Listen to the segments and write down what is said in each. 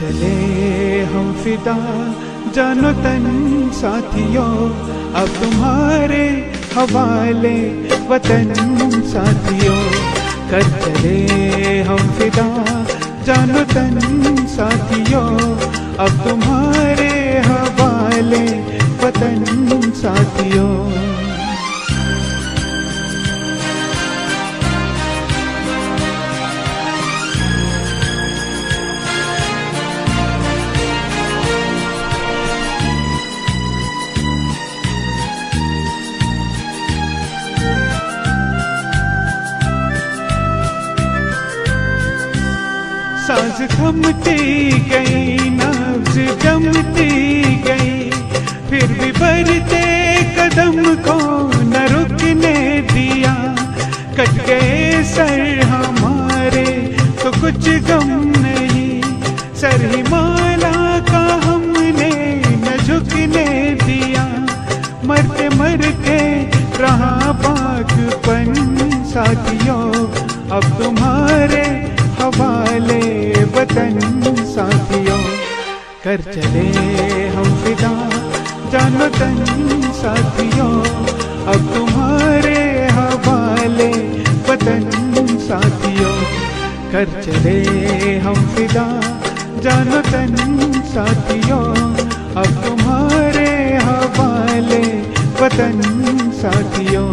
चले हम फिदा जानो तन साथियों, अब तुम्हारे हवाले वतन साथियों। कर चले हम फिदा जानो तन साथियों, अब तुम्हारे हवाले वतन साथियों। सांस थमती गई, नब्ज जमती गई, फिर भी बढ़ते कदम को न रुकने दिया। कट गए सर हमारे तो कुछ गम नहीं, सर हिमालय का हमने न झुकने दिया। मरते मरते रहा बागपन साथियों, अब तुम्हारे हवाले वतन साथियों। कर चले हम फिदा जानो तन साथियों, अब तुम्हारे हवाले वतन साथियों। कर चले हम फिदा जानो तन साथियों, अब तुम्हारे हवाले वतन साथियों।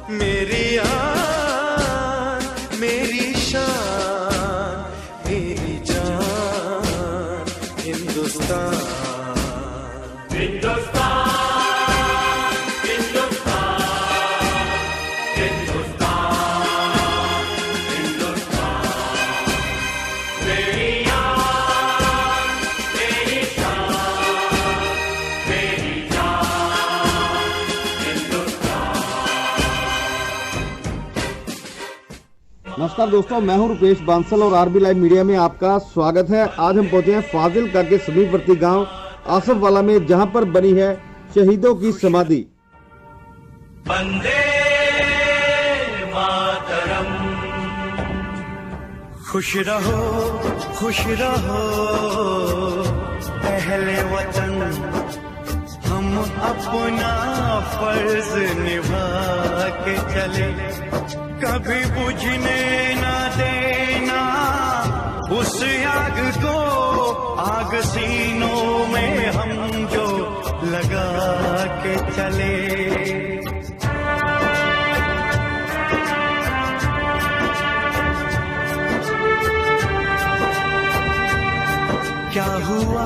मेरी आन, मेरी शान, मेरी जान, हिंदुस्तान। हिंदुस्तान, हिंदुस्तान, हिंदुस्तान, हिंदुस्तान। मेरी आन, मेरी शान, मेरी जान, हिंदुस्तान। नमस्कार दोस्तों, मैं हूं रुपेश बांसल और आरबी लाइव मीडिया में आपका स्वागत है। आज हम पहुंचे हैं फाजिलका के समीपवर्ती गांव आसफवाला में, जहां पर बनी है शहीदों की समाधि। वंदे मातरम। खुश रहो अहले वतन, हम अपना फर्ज निभा के चले। कभी बुझने न देना उस आग को, आग सीनों में हम जो लगा के चले। क्या हुआ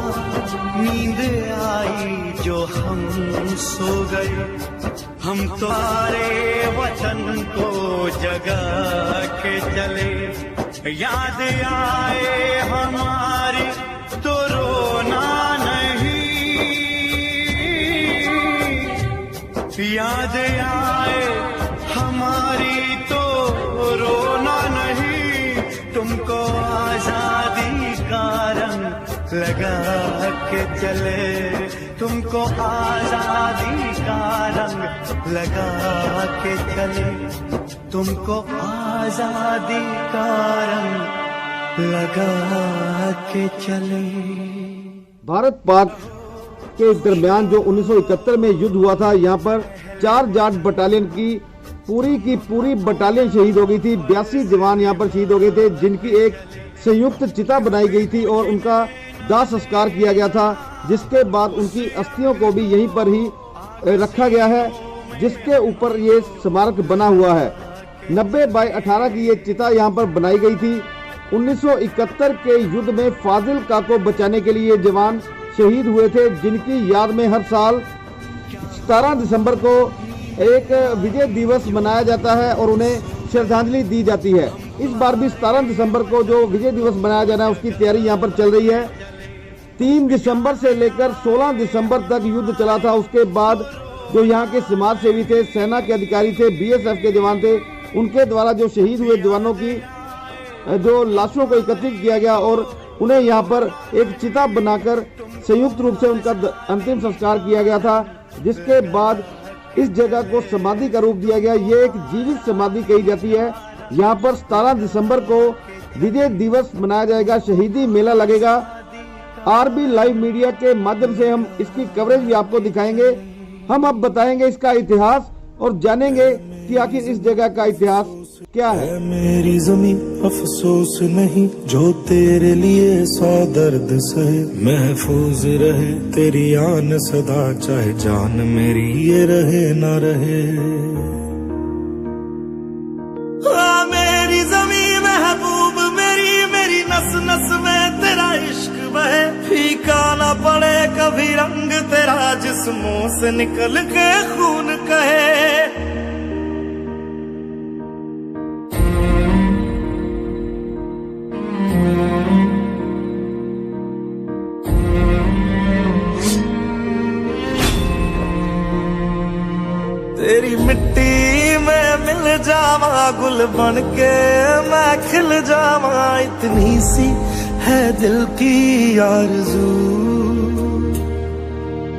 नींद आई जो हम सो गए, हम तुम्हारे वतन को जगा के चले। याद आए हमारी तो रोना नहीं, याद आए हमारी तो रोना नहीं। तुमको आजादी का रंग लगा के चले, तुमको आजादी का रंग लगा के चले, तुमको आजादी का रंग लगा के चले। भारत पाक के दरमियान जो 1971 में युद्ध हुआ था, यहाँ पर 4 जाट बटालियन की पूरी की पूरी बटालियन शहीद हो गई थी। 82 जवान यहाँ पर शहीद हो गए थे, जिनकी एक संयुक्त चिता बनाई गई थी और उनका दाह संस्कार किया गया था, जिसके बाद उनकी अस्थियों को भी यहीं पर ही रखा गया है, जिसके ऊपर ये स्मारक बना हुआ है। 90/18 की ये चिता यहाँ पर बनाई गई थी। 1971 के युद्ध में फाजिल्का को बचाने के लिए जवान शहीद हुए थे, जिनकी याद में हर साल 17 दिसंबर को एक विजय दिवस मनाया जाता है और उन्हें श्रद्धांजलि दी जाती है। इस बार भी 17 दिसंबर को जो विजय दिवस मनाया जाना है, उसकी तैयारी यहाँ पर चल रही है। 3 दिसंबर से लेकर 16 दिसंबर तक युद्ध चला था। उसके बाद जो यहाँ के समाज सेवी थे, सेना के अधिकारी थे, BSF के जवान थे, उनके द्वारा जो शहीद हुए जवानों की जो लाशों को एकत्रित किया गया और उन्हें यहाँ पर एक चिता बनाकर संयुक्त रूप से उनका अंतिम संस्कार किया गया था, जिसके बाद इस जगह को समाधि का रूप दिया गया। ये एक जीवित समाधि कही जाती है। यहाँ पर 17 दिसंबर को विजय दिवस मनाया जाएगा, शहीदी मेला लगेगा। RB लाइव मीडिया के माध्यम से हम इसकी कवरेज भी आपको दिखाएंगे। हम अब बताएंगे इसका इतिहास और जानेंगे कि आखिर इस जगह का इतिहास क्या है। मेरी ज़मीं अफसोस नहीं, जो तेरे लिए 100 दर्द सहे, महफूज रहे तेरी आन सदा, चाहे जान मेरी ये रहे ना रहे। मेरी ज़मीं महबूब मेरी, मेरी नस नस में तेरा इश्क बहे, फीका ना पड़े कभी रंग तेरा, जिस्मों से निकल के खून कहे। तेरी मिट्टी में मिल जावा, गुल बन के मैं खिल जावा, इतनी सी है दिल की आरज़ू।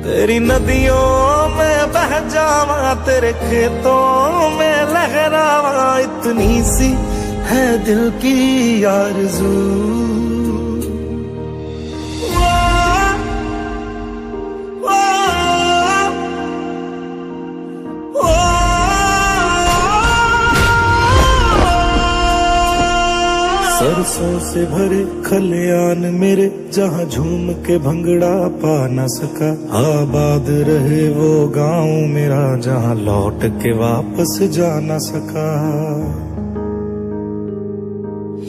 तेरी नदियों में बह जावा, तेरे खेतों में लहरावा, इतनी सी है दिल की आरज़ू। सरसों से भरे खलियान मेरे, जहाँ झूम के भंगड़ा पा न सका, आबाद रहे वो गांव मेरा, जहाँ लौट के वापस जा न सका।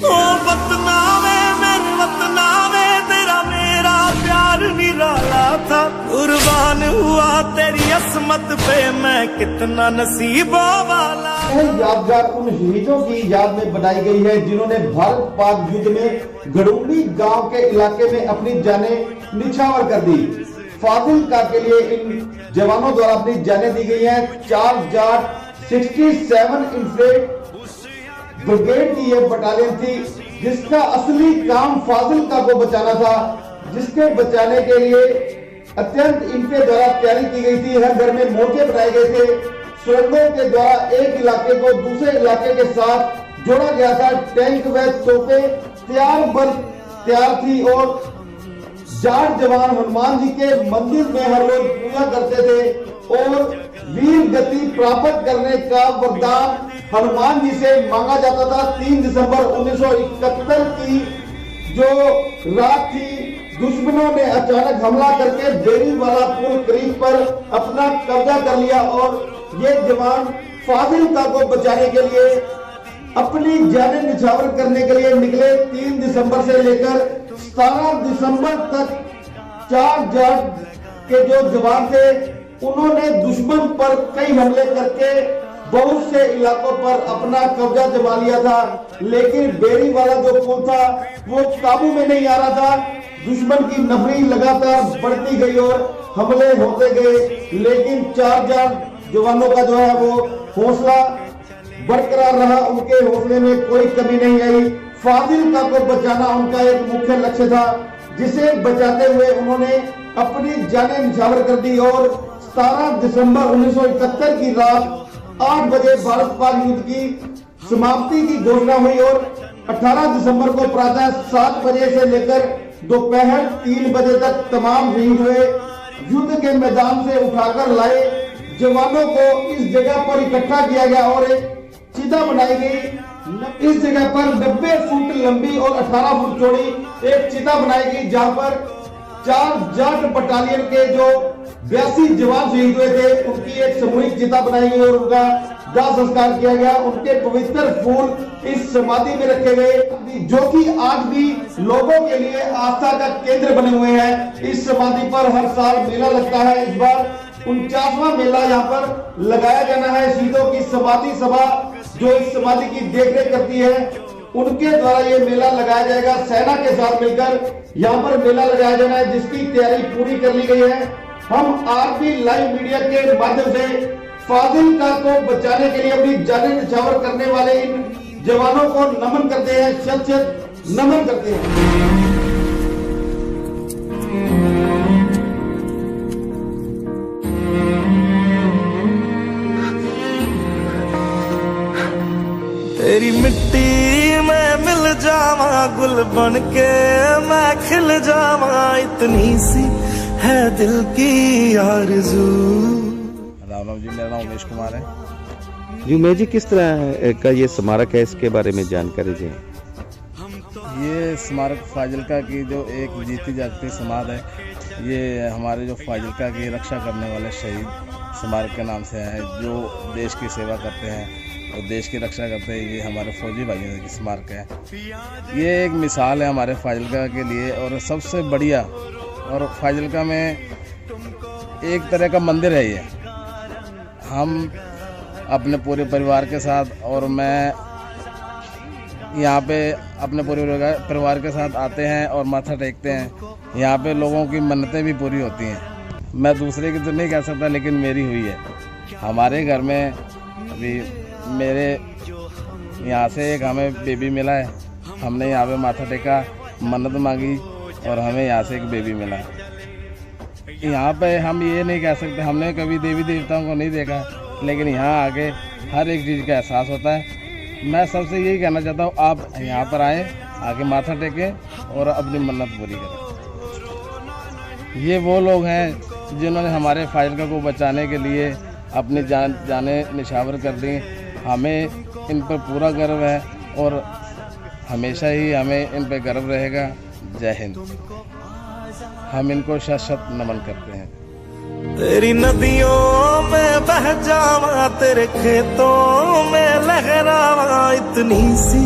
ओ वतना में मेरे वतना में, तेरा मेरा प्यार निराला था, कुर्बान हुआ तेरी असमत पे मैं, कितना नसीबों वाला। यादगार उन शहीदों की याद में बनाई गई है, जिन्होंने भारत पाक युद्ध में गड़ूंगी गांव के इलाके में अपनी जानें निछावर कर दी। फाजिल्का के लिए इन जवानों द्वारा अपनी जानें दी गई हैं। 4 जाट 67 इंफेंट्री ब्रिगेड की यह बटालियन थी, जिसका असली काम फाजिल्का को बचाना था, जिसके बचाने के लिए अत्यंत इनके द्वारा तैयारी की गई थी। हर घर में मोर्चे बनाए गए थे। सुरंगों के द्वारा एक इलाके को दूसरे इलाके के साथ जोड़ा गया था। टैंक व तोपें तैयार थी और जाट जवान हनुमान जी के मंदिर में हर रोज पूजा करते थे और वीर गति प्राप्त करने का वरदान हनुमान जी से मांगा जाता था। 3 दिसंबर 1971 की जो रात थी, दुश्मनों ने अचानक हमला करके बेरीवाला पुल करीब पर अपना कब्जा कर लिया और ये जवान फाजिल्का को बचाने के लिए अपनी जानें निछावर करने के लिए निकले। 3 दिसंबर से लेकर 17 दिसंबर तक 4 जाट के जो जवान थे, उन्होंने दुश्मन पर कई हमले करके बहुत से इलाकों पर अपना कब्जा जमा लिया था, लेकिन बेरीवाला जो पुल था वो काबू में नहीं आ रहा था। दुश्मन की नफरी लगातार बढ़ती गई और हमले होते गए, लेकिन 4 जाट जवानों का जो है वो हौसला बरकरार रहा। उनके हौसले में कोई कमी नहीं आई। फाजिल्का को बचाना उनका एक मुख्य लक्ष्य था, जिसे बचाते हुए उन्होंने अपनी जानें निछावर कर दी और 17 दिसंबर 1971 की रात 8 बजे भारत पाक युद्ध की समाप्ति की घोषणा हुई और 18 दिसंबर को प्रातः 7 बजे से लेकर दोपहर 3 बजे तक तमाम शहीद हुए युद्ध के मैदान से उठाकर लाए जवानों को इस जगह पर इकट्ठा किया गया और एक चिता बनाई गई। इस जगह पर 90 फुट लंबी और 18 फुट चौड़ी एक चिता बनाई गई, जहां पर 4 जाट बटालियन के जो 82 जवान शहीद हुए थे उनकी एक सामूहिक चिता बनाई गई और उनका दाह संस्कार किया गया। उनके पवित्र फूल इस समाधि में रखे गए, जो कि आज भी लोगों के लिए आस्था का केंद्र बने हुए हैं। इस समाधि पर हर साल मेला लगता है। इस बार 49वां मेला यहाँ पर लगाया जाना है। शहीदों की समाधि सभा जो इस समाधि की देखरेख करती है, उनके द्वारा ये मेला लगाया जाएगा। सेना के साथ मिलकर यहाँ पर मेला लगाया जाना है, जिसकी तैयारी पूरी कर ली गई है। हम आरपी लाइव मीडिया के माध्यम से फाजिलका को बचाने के लिए अपनी जानें न्यौछावर करने वाले इन जवानों को नमन करते हैं, शत नमन करते हैं। तेरी मिट्टी में मिल जावा, गुल बन के मैं खिल जावा, इतनी सी है दिल की आरज़ू। राम जी, मेरा नाम उमेश कुमार है। जी उमेश जी, किस तरह का ये स्मारक है, इसके बारे में जानकारी दें। ये स्मारक फाजिलका की जो एक जीती जागती समाध है, ये हमारे जो फाजिलका की रक्षा करने वाले शहीद स्मारक के नाम से है, जो देश की सेवा करते हैं और देश की रक्षा करते हैं। ये हमारे फौजी भाइयों की स्मारक है। ये एक मिसाल है हमारे फाजिलका के लिए और सबसे बढ़िया। और फाजिलका में एक तरह का मंदिर है ये। हम अपने पूरे परिवार के साथ और मैं यहाँ पे अपने पूरे परिवार के साथ आते हैं और माथा टेकते हैं। यहाँ पे लोगों की मन्नतें भी पूरी होती हैं। मैं दूसरे की तो नहीं कह सकता, लेकिन मेरी हुई है। हमारे घर में अभी मेरे यहाँ से एक हमें बेबी मिला है। हमने यहाँ पे माथा टेका, मन्नत मांगी और हमें यहाँ से एक बेबी मिला है। यहाँ पे हम ये नहीं कह सकते, हमने कभी देवी देवताओं को नहीं देखा, लेकिन यहाँ आके हर एक चीज़ का एहसास होता है। मैं सबसे यही कहना चाहता हूँ, आप यहाँ पर आएँ, आके माथा टेकें और अपनी मन्नत पूरी करें। ये वो लोग हैं जिन्होंने हमारे फाजिलका को बचाने के लिए अपनी जाने निछावर कर दी। हमें इन पर पूरा गर्व है और हमेशा ही हमें इन पर गर्व रहेगा। जय हिंद। हम इनको शत नमन करते हैं। तेरी नदियों में बह जावा, तेरे खेतों में लहरावा, इतनी सी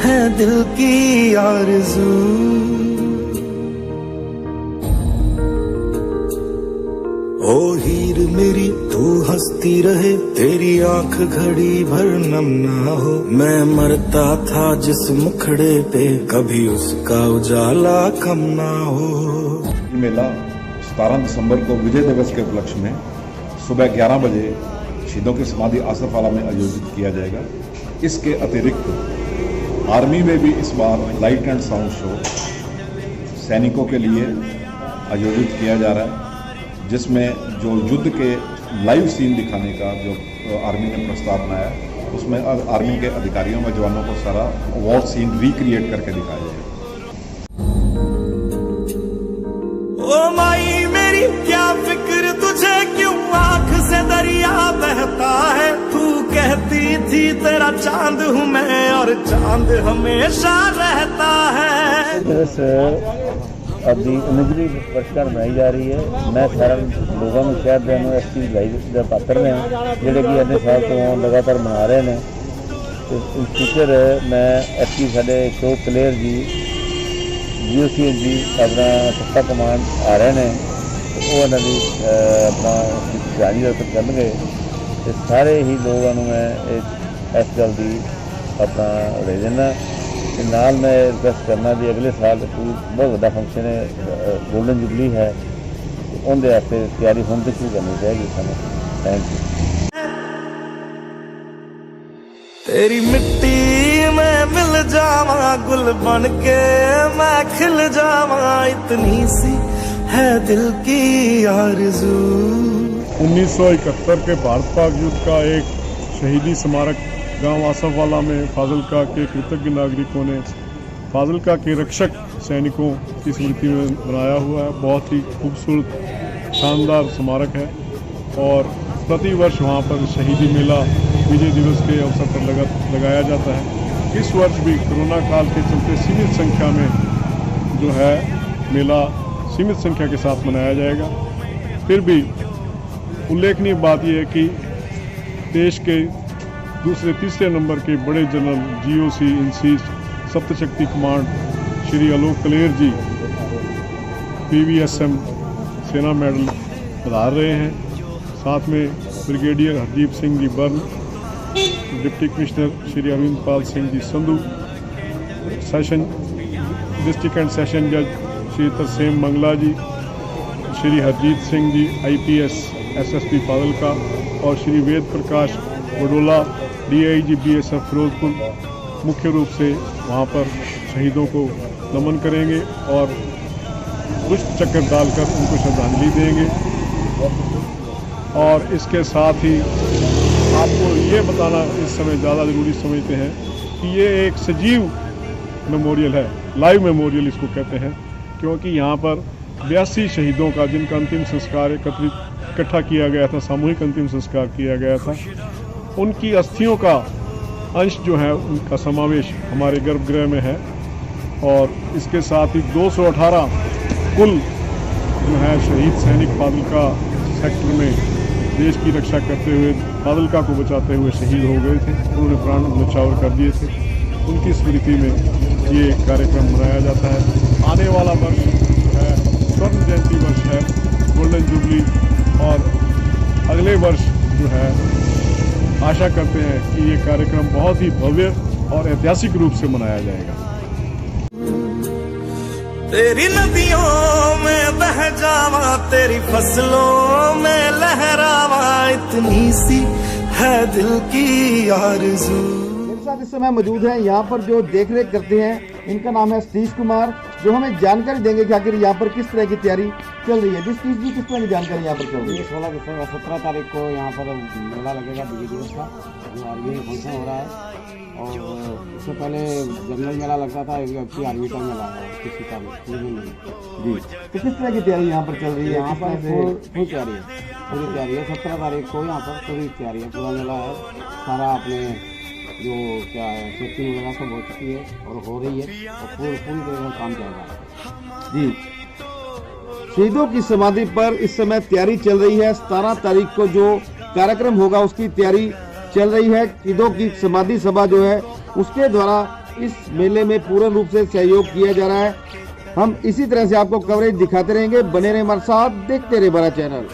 है दिल की आरज़ू। ओ हीर मेरी तू हंसती रहे, तेरी आंख घड़ी भर नम ना हो। मैं मरता था जिस मुखड़े पे, कभी उसका उजाला कम ना हो। मेला 17 दिसंबर को विजय दिवस के उपलक्ष्य में सुबह 11 बजे शहीदों की समाधि आसफवाला में आयोजित किया जाएगा। इसके अतिरिक्त आर्मी में भी इस बार लाइट एंड साउंड शो सैनिकों के लिए आयोजित किया जा रहा है, जिसमें जो युद्ध के लाइव सीन दिखाने का जो आर्मी ने प्रस्ताव बनाया है, उसमें आर्मी के अधिकारियों व जवानों को सारा वॉर सीन रिक्रिएट करके दिखाया जाएगा। ओ माई मेरी क्या फिक्र तुझे, क्यों आंख से दरिया बहता है। तू कहती थी तेरा चांद हूँ मैं और चांद हमेशा रहता है। अभी इमेजरी वर्षगांठ मनाई जा रही है। मैं सारे लोगों में शहर के इस चीज़ का पात्र ने जोड़े कि अन्य साल तो लगातार मना रहे हैं। तो इन फ्यूचर मैं एक्चुअली साढ़े शो प्लेयर जी GOC जी अपना सत्ता कमांड आ रहे हैं, तो वो उन्होंने अपना जारी रखत करेंगे। तो सारे ही लोगों मैं इस गल की अपना ले देना। नाल मैं रिक्वेस्ट करना भी अगले साल बहुत बड़ा फंक्शन है, गोल्डन जुबली है, उनके वास्ते तैयारी होने तो शुरू करनी चाहिए सानू। Thank you. तेरी मिट्टी में मिल जावा, गुल बन के मैं खिल जावा, इतनी सी है दिल की आरज़ू। 1971 के भारत पाक युद्ध का एक शहीदी स्मारक गांव आसफवाला में फाजिलका के कृतज्ञ नागरिकों ने फाजिलका के रक्षक सैनिकों की स्मृति में बनाया हुआ है। बहुत ही खूबसूरत शानदार स्मारक है और प्रतिवर्ष वहाँ पर शहीदी मेला विजय दिवस के अवसर पर लगाया जाता है। इस वर्ष भी कोरोना काल के चलते सीमित संख्या में जो है मेला सीमित संख्या के साथ मनाया जाएगा। फिर भी उल्लेखनीय बात यह है कि देश के दूसरे तीसरे नंबर के बड़े general GOC in chief Saptashakti command Shri Alok Kaler ji PVSM सेना मेडल पधार रहे हैं। साथ में ब्रिगेडियर हरदीप सिंह जी बर्न, deputy commissioner Shri Arvind Pal Singh ji Sandhu, session district and session जज श्री तरसेम मंगला जी, श्री हरजीत सिंह जी IPS SSP फाजिल्का और श्री वेद प्रकाश बडोला DIG BSF फिरोजपुर मुख्य रूप से वहाँ पर शहीदों को नमन करेंगे और पुष्प चक्र डालकर उनको श्रद्धांजलि देंगे। और इसके साथ ही आपको ये बताना इस समय ज़्यादा ज़रूरी समझते हैं कि ये एक सजीव मेमोरियल है, लाइव मेमोरियल इसको कहते हैं, क्योंकि यहाँ पर 82 शहीदों का जिनका अंतिम संस्कार इकट्ठा किया गया था, सामूहिक अंतिम संस्कार किया गया था, उनकी अस्थियों का अंश जो है उनका समावेश हमारे गर्भगृह में है। और इसके साथ ही 218 कुल जो है शहीद सैनिक फाजिल्का सेक्टर में देश की रक्षा करते हुए फाजिल्का को बचाते हुए शहीद हो गए थे, उन्होंने प्राण न्यौछावर कर दिए थे। उनकी स्मृति में ये कार्यक्रम मनाया जाता है। आने वाला वर्ष है स्वर्ण जयंती वर्ष है, गोल्डन जुबली, और अगले वर्ष जो है आशा करते हैं कि ये कार्यक्रम बहुत ही भव्य और ऐतिहासिक रूप से मनाया जाएगा। तेरी नदियों में बह जावा, तेरी फसलों में लहरावा, इतनी सी है दिल की आरज़ू। मेरे साथ इस समय मौजूद हैं यहाँ पर जो देख रेख करते हैं, इनका नाम है सतीश कुमार, जो हमें जानकारी देंगे कि आखिर यहाँ पर किस तरह की तैयारी चल रही है। सतीश जी, किस तरह की जानकारी यहाँ पर चल रही है? 17 तारीख को यहाँ पर मेला लगेगा विजय दिवस का, जो आर्मी फंक्शन हो रहा है। और इससे पहले जनरल मेला लगता था, अभी आर्मी का मेला है किसी तारीख जी। तो किस तरह की तैयारी यहाँ पर चल रही है? यहाँ पर फुल तैयारी है, पूरी तैयारी है। 17 तारीख को यहाँ पर पूरी तैयारी है, पूरा मेला है। सारा अपने जो क्या है सेफ्टी वगैरह सब हो चुकी है और हो रही है, और पूरी तरह से काम चल रहा है जी। शहीदों की समाधि पर इस समय तैयारी चल रही है। 17 तारीख को जो कार्यक्रम होगा उसकी तैयारी चल रही है। शहीदों की समाधि सभा जो है उसके द्वारा इस मेले में पूर्ण रूप से सहयोग किया जा रहा है। हम इसी तरह से आपको कवरेज दिखाते रहेंगे। बने रहे हमारे साथ, देखते रहे बड़ा चैनल।